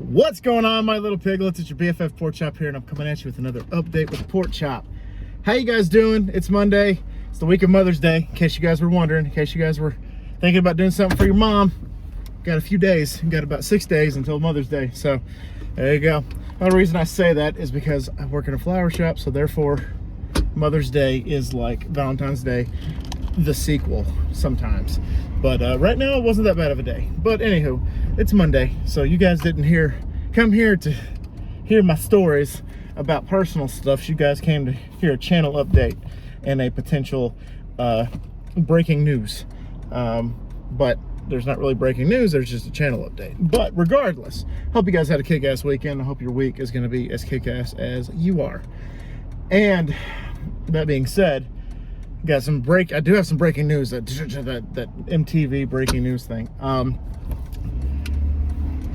What's going on, my little piglets? It's your BFF Pork Chop here, and I'm coming at you with another update with Pork Chop. How you guys doing? It's Monday. It's the week of Mother's Day, in case you guys were wondering, in case you guys were thinking about doing something for your mom. Got a few days. Got about 6 days until Mother's Day, so there you go. The only reason I say that is because I work in a flower shop, so therefore Mother's Day is like Valentine's Day, the sequel sometimes. But right now it wasn't that bad of a day. But anywho, it's Monday, so you guys didn't come here to hear my stories about personal stuff. You guys came to hear a channel update and a potential breaking news. But there's not really breaking news, there's just a channel update. But regardless, hope you guys had a kick-ass weekend. I hope your week is going to be as kick-ass as you are. And that being said, I do have some breaking news, that MTV breaking news thing.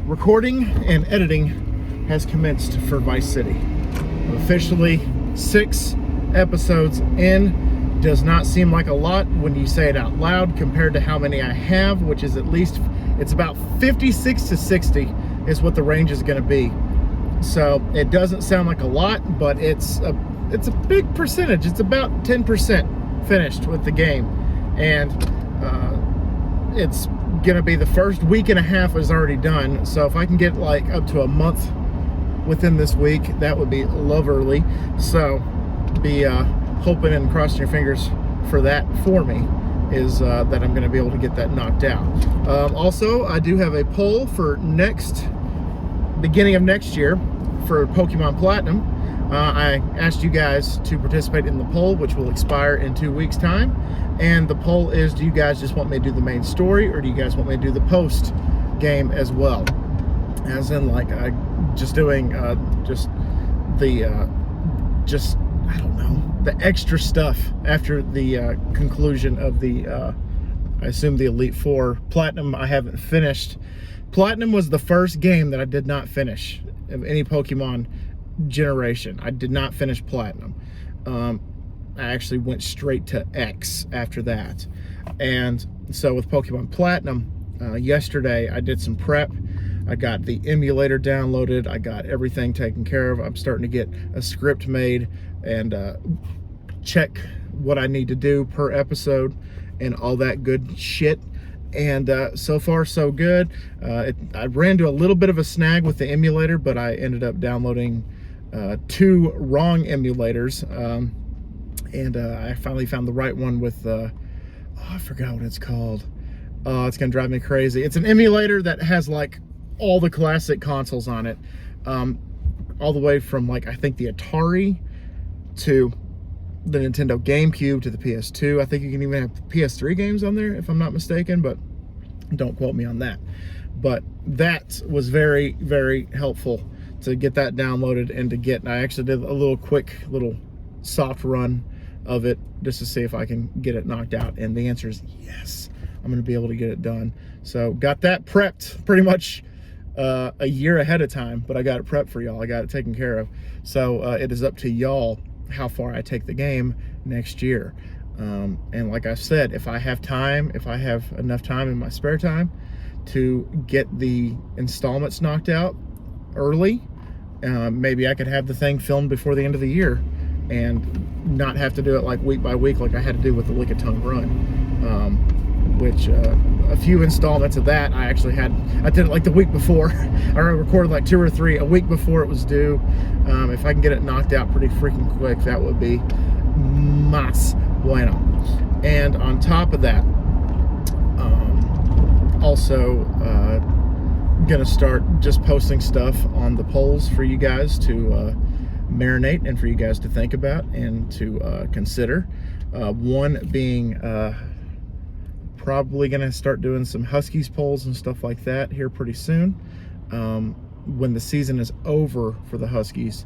Recording and editing has commenced for Vice City. I'm officially 6 episodes in. Does not seem like a lot when you say it out loud compared to how many I have, which is it's about 56 to 60 is what the range is going to be. So it doesn't sound like a lot, but it's a big percentage. It's about 10% finished with the game, and it's gonna be the first week and a half is already done. So if I can get like up to a month within this week, that would be lovely. So be hoping and crossing your fingers for that for me, is that I'm going to be able to get that knocked out. Also, I do have a poll for beginning of next year for Pokemon Platinum. I asked you guys to participate in the poll, which will expire in 2 weeks' time. And the poll is, do you guys just want me to do the main story, or do you guys want me to do the post game as well? As in, like, just doing I don't know, the extra stuff after the conclusion of the, I assume the Elite Four. Platinum, I haven't finished. Platinum was the first game that I did not finish of any Pokemon generation. I did not finish Platinum. I actually went straight to X after that. And so with Pokemon Platinum, yesterday I did some prep. I got the emulator downloaded. I got everything taken care of. I'm starting to get a script made and check what I need to do per episode and all that good shit. And so far so good. I ran into a little bit of a snag with the emulator, but I ended up downloading 2 wrong emulators, and I finally found the right one with I forgot what it's called. It's gonna drive me crazy. It's an emulator that has like all the classic consoles on it, all the way from, like, I think the Atari to the Nintendo GameCube to the PS2. I think you can even have PS3 games on there, if I'm not mistaken, but don't quote me on that. But that was very, very helpful to get that downloaded and to get. I actually did a quick little soft run of it just to see if I can get it knocked out, and the answer is yes. I'm going to be able to get it done. So got that prepped pretty much a year ahead of time, but I got it prepped for y'all. I got it taken care of. So it is up to y'all how far I take the game next year. And like I said, if I have time, if I have enough time in my spare time to get the installments knocked out early, maybe I could have the thing filmed before the end of the year and not have to do it like week by week like I had to do with the Lickitung Run, which a few installments of that I did it like the week before. I recorded like 2 or 3 a week before it was due. If I can get it knocked out pretty freaking quick, that would be mas bueno. And on top of that, also gonna start just posting stuff on the polls for you guys to marinate and for you guys to think about and to consider. One being probably gonna start doing some Huskies polls and stuff like that here pretty soon. When the season is over for the Huskies,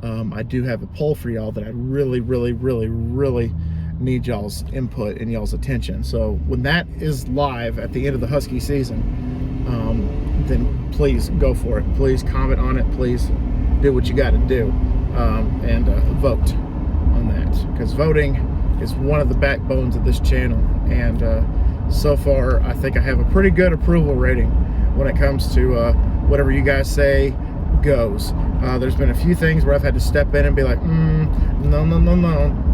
I do have a poll for y'all that I really, really, really, really need y'all's input and y'all's attention. So when that is live at the end of the Husky season, then please go for it. Please comment on it. Please do what you got to do, and vote on that, because voting is one of the backbones of this channel. And so far, I think I have a pretty good approval rating when it comes to whatever you guys say goes. There's been a few things where I've had to step in and be like, no,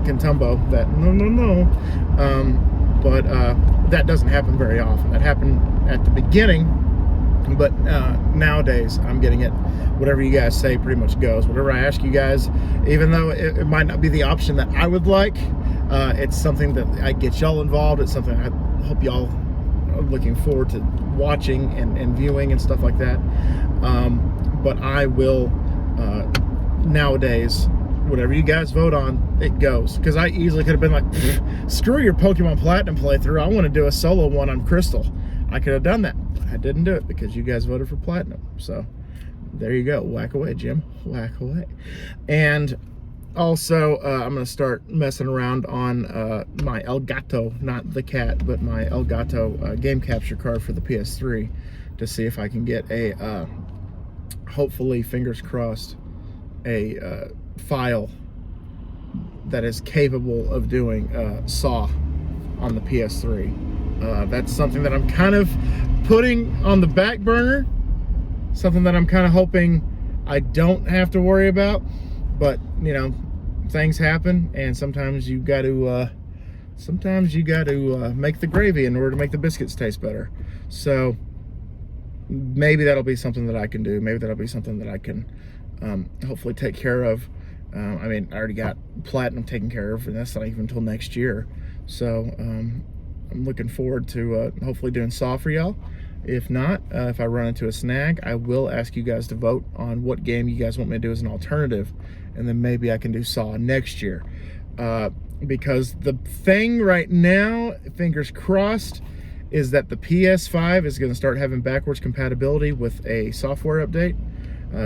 Kentumbo, that no. But that doesn't happen very often. That happened at the beginning, but nowadays I'm getting it. Whatever you guys say pretty much goes. Whatever I ask you guys, even though it might not be the option that I would like, it's something that I get y'all involved. It's something I hope y'all are looking forward to watching and viewing and stuff like that. But I will, nowadays, whatever you guys vote on, it goes. Because I easily could have been like, screw your Pokemon Platinum playthrough. I want to do a solo one on Crystal. I could have done that. I didn't do it because you guys voted for Platinum. So there you go. Whack away, Jim. Whack away. And also, I'm going to start messing around on my Elgato, not the cat, but my Elgato game capture card for the PS3 to see if I can get a, hopefully, fingers crossed, a file that is capable of doing SAW on the PS3. That's something that I'm kind of putting on the back burner, something that I'm kind of hoping I don't have to worry about. But you know, things happen, and sometimes you got to make the gravy in order to make the biscuits taste better. So maybe that'll be something that I can do. Maybe that'll be something that I can hopefully take care of. I mean, I already got Platinum taken care of, and that's not even until next year. So I'm looking forward to hopefully doing SAW for y'all. If not, if I run into a snag, I will ask you guys to vote on what game you guys want me to do as an alternative, and then maybe I can do SAW next year. Because the thing right now, fingers crossed, is that the PS5 is going to start having backwards compatibility with a software update.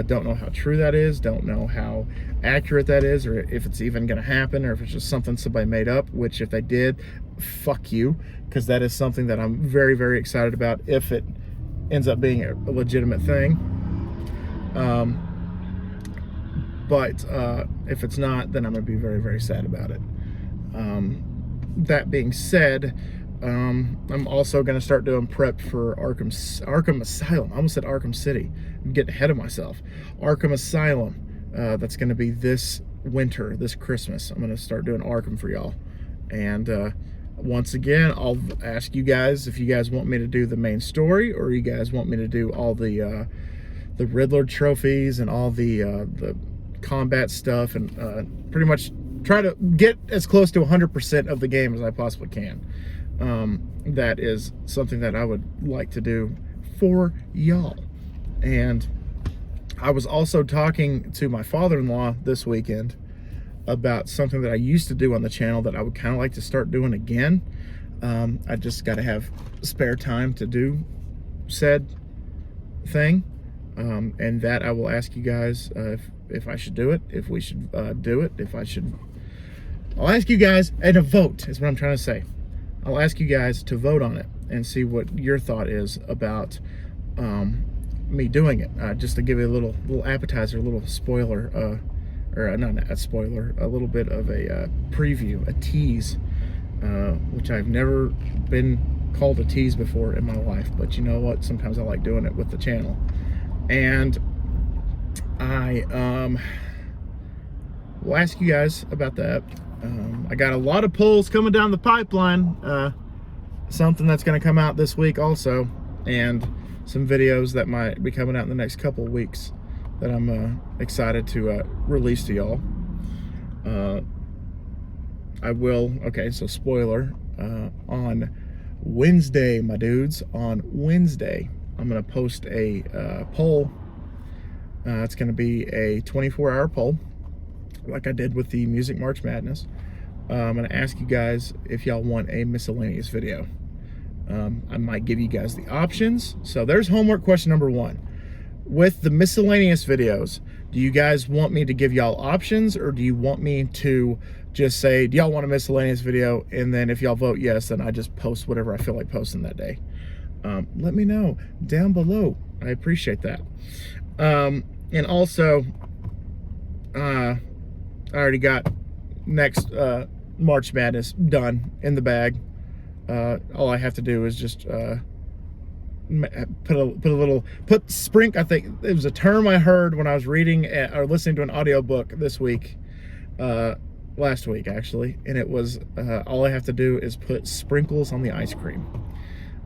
Don't know how true that is, don't know how accurate that is, or if it's even going to happen, or if it's just something somebody made up, which if they did, fuck you, because that is something that I'm very, very excited about if it ends up being a legitimate thing. But if it's not, then I'm going to be very, very sad about it. That being said, I'm also going to start doing prep for Arkham Asylum. I almost said Arkham City. I'm getting ahead of myself. Arkham Asylum. That's going to be this winter, this Christmas. I'm going to start doing Arkham for y'all. And once again, I'll ask you guys if you guys want me to do the main story, or you guys want me to do all the Riddler trophies and all the combat stuff, and pretty much try to get as close to 100% of the game as I possibly can. That is something that I would like to do for y'all. And I was also talking to my father-in-law this weekend about something that I used to do on the channel that I would kind of like to start doing again. I just got to have spare time to do said thing. And that I will ask you guys if I should do it, if we should do it, if I should. I'll ask you guys, and a vote is what I'm trying to say. I'll ask you guys to vote on it and see what your thought is about me doing it. Just to give you a little appetizer, a little spoiler, or not a spoiler, a little bit of a preview, a tease, which I've never been called a tease before in my life. But you know what? Sometimes I like doing it with the channel. And I will ask you guys about that. I got a lot of polls coming down the pipeline. Something that's going to come out this week also, and some videos that might be coming out in the next couple of weeks that I'm excited to release to y'all. I will, okay, so spoiler, on Wednesday, my dudes, on Wednesday, I'm going to post a poll. It's going to be a 24-hour poll, like I did with the Music March Madness. I'm going to ask you guys if y'all want a miscellaneous video. I might give you guys the options. So there's homework question number 1. With the miscellaneous videos, do you guys want me to give y'all options, or do you want me to just say, do y'all want a miscellaneous video? And then if y'all vote yes, then I just post whatever I feel like posting that day. Let me know down below. I appreciate that. And also, I already got next March Madness done in the bag. All I have to do is just sprink. I think it was a term I heard when I was reading or listening to an audiobook this week, last week actually, and it was all I have to do is put sprinkles on the ice cream.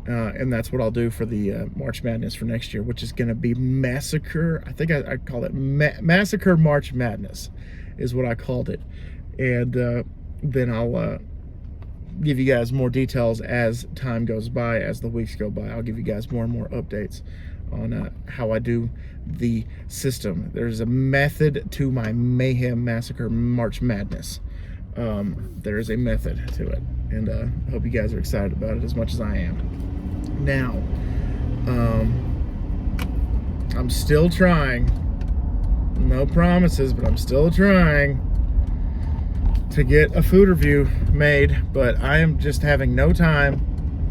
And that's what I'll do for the March Madness for next year, which is going to be Massacre. I think I call it Massacre March Madness is what I called it. And then I'll give you guys more details as time goes by, as the weeks go by. I'll give you guys more and more updates on how I do the system. There's a method to my Mayhem Massacre March Madness. There is a method to it, and I hope you guys are excited about it as much as I am. Now, I'm still trying. No promises, but I'm still trying to get a food review made, but I am just having no time,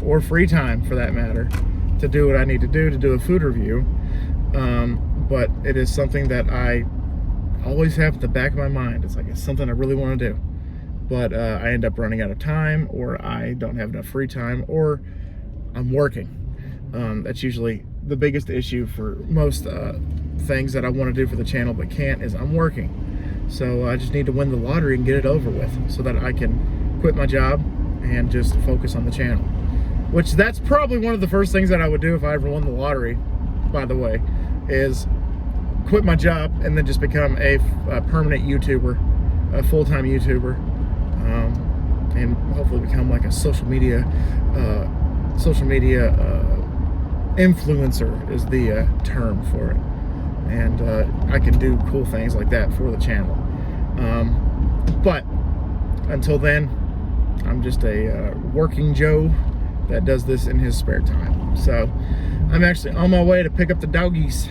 or free time for that matter, to do what I need to do a food review. But it is something that I always have at the back of my mind. It's something I really want to do, but I end up running out of time, or I don't have enough free time, or I'm working. That's usually the biggest issue for most things that I want to do for the channel but can't, is I'm working. So I just need to win the lottery and get it over with so that I can quit my job and just focus on the channel. Which that's probably one of the first things that I would do if I ever won the lottery, by the way, is quit my job and then just become a permanent YouTuber, a full-time YouTuber, and hopefully become like a social media influencer is the term for it. And I can do cool things like that for the channel. But until then, I'm just a working Joe that does this in his spare time. So I'm actually on my way to pick up the doggies.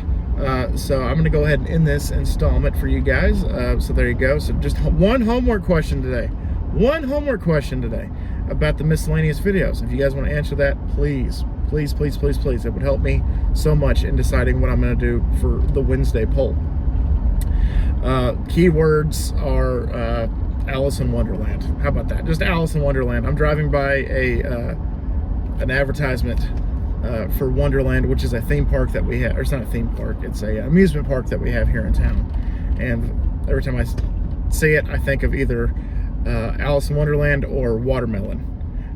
So I'm gonna go ahead and end this installment for you guys. So there you go. So just one homework question today. One homework question today about the miscellaneous videos. If you guys want to answer that, please, please, please, please, please. It would help me so much in deciding what I'm going to do for the Wednesday poll. Keywords are Alice in Wonderland. How about that? Just Alice in Wonderland. I'm driving by an advertisement for Wonderland, which is a theme park that we have. Or it's not a theme park. It's a amusement park that we have here in town. And every time I see it, I think of either Alice in Wonderland or watermelon.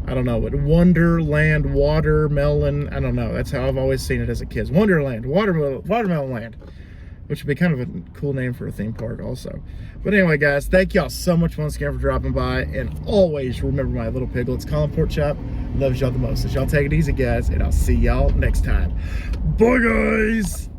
I don't know, but Wonderland, watermelon, I don't know. That's how I've always seen it as a kid. Wonderland, watermelon land, which would be kind of a cool name for a theme park also. But anyway, guys, thank y'all so much once again for dropping by. And always remember my little piglets, Colin Pork Chop loves y'all the most. So y'all take it easy, guys, and I'll see y'all next time. Bye, guys.